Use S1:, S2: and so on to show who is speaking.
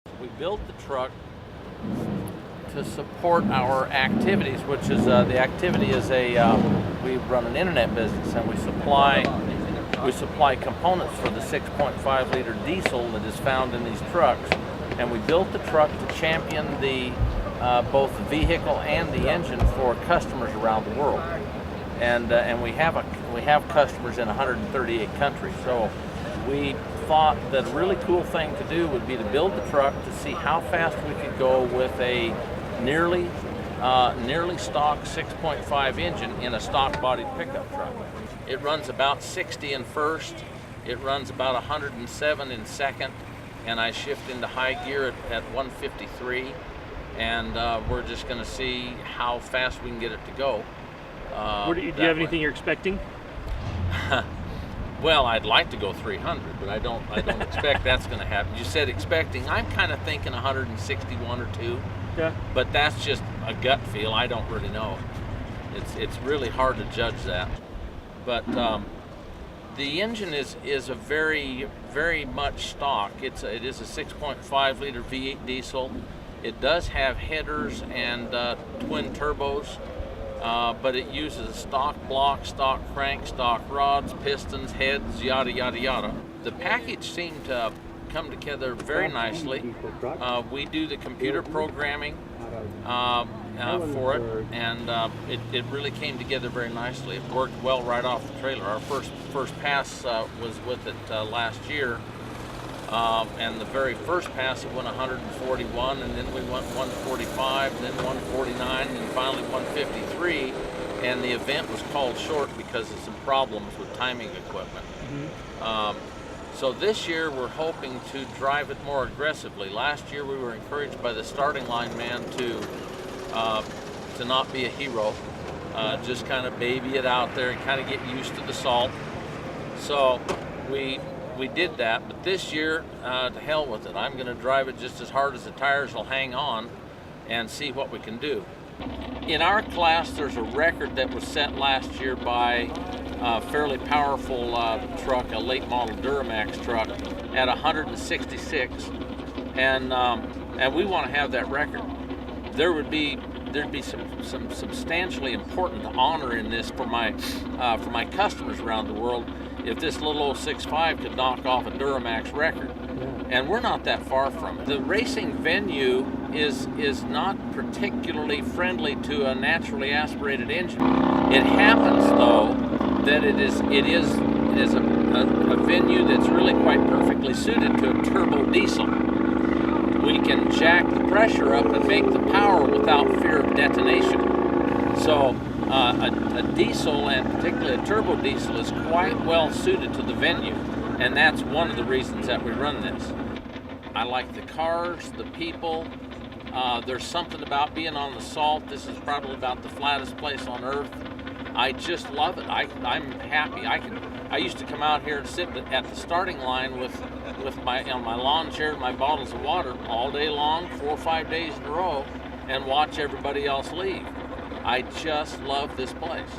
S1: We built the truck to support our activities, which is the activity is we run an internet business, and we supply components for the 6.5 liter diesel that is found in these trucks. And we built the truck to champion the both the vehicle and the engine for customers around the world. And we have customers in 138 countries. So we thought that a really cool thing to do would be to build the truck to see how fast we could go with a nearly stock 6.5 engine in a stock bodied pickup truck. It runs about 60 in first, it runs about 107 in second, and I shift into high gear at 153, and we're just going to see how fast we can get it to go.
S2: Do you have anything you're expecting?
S1: Well, I'd like to go 300, but I don't expect that's going to happen. You said expecting. I'm kind of thinking 161 or 2.
S2: Yeah.
S1: But that's just a gut feel. I don't really know. It's really hard to judge that. But the engine is a very much stock. It is a 6.5 liter V8 diesel. It does have headers and twin turbos. But it uses a stock block, stock crank, stock rods, pistons, heads, yada yada yada. The package seemed to come together very nicely. We do the computer programming for it, and it really came together very nicely. It worked well right off the trailer. Our first pass was with it last year. And the very first pass it went 141, and then we went 145, and then 149, and then finally 153. And the event was called short because of some problems with timing equipment. Mm-hmm. So this year we're hoping to drive it more aggressively. Last year we were encouraged by the starting line man to not be a hero, just kind of baby it out there and kind of get used to the salt. So we did that, but this year, to hell with it. I'm going to drive it just as hard as the tires will hang on and see what we can do. In our class, there's a record that was set last year by a fairly powerful truck, a late model Duramax truck, at 166, and we want to have that record. There'd be some substantially important honor in this for my customers around the world if this little old 6.5 could knock off a Duramax record. And we're not that far from it. The racing venue is not particularly friendly to a naturally aspirated engine. It happens though that it is a venue that's really quite perfectly suited to a turbo diesel. We can jack the pressure up and make the power without fear of detonation. So a diesel, and particularly a turbo diesel, is quite well suited to the venue, and that's one of the reasons that we run this. I like the cars, the people. There's something about being on the salt. This is probably about the flattest place on earth. I just love it. I'm happy. I used to come out here and sit at the starting line with my lawn chair and my bottles of water all day long, 4 or 5 days in a row, and watch everybody else leave. I just love this place.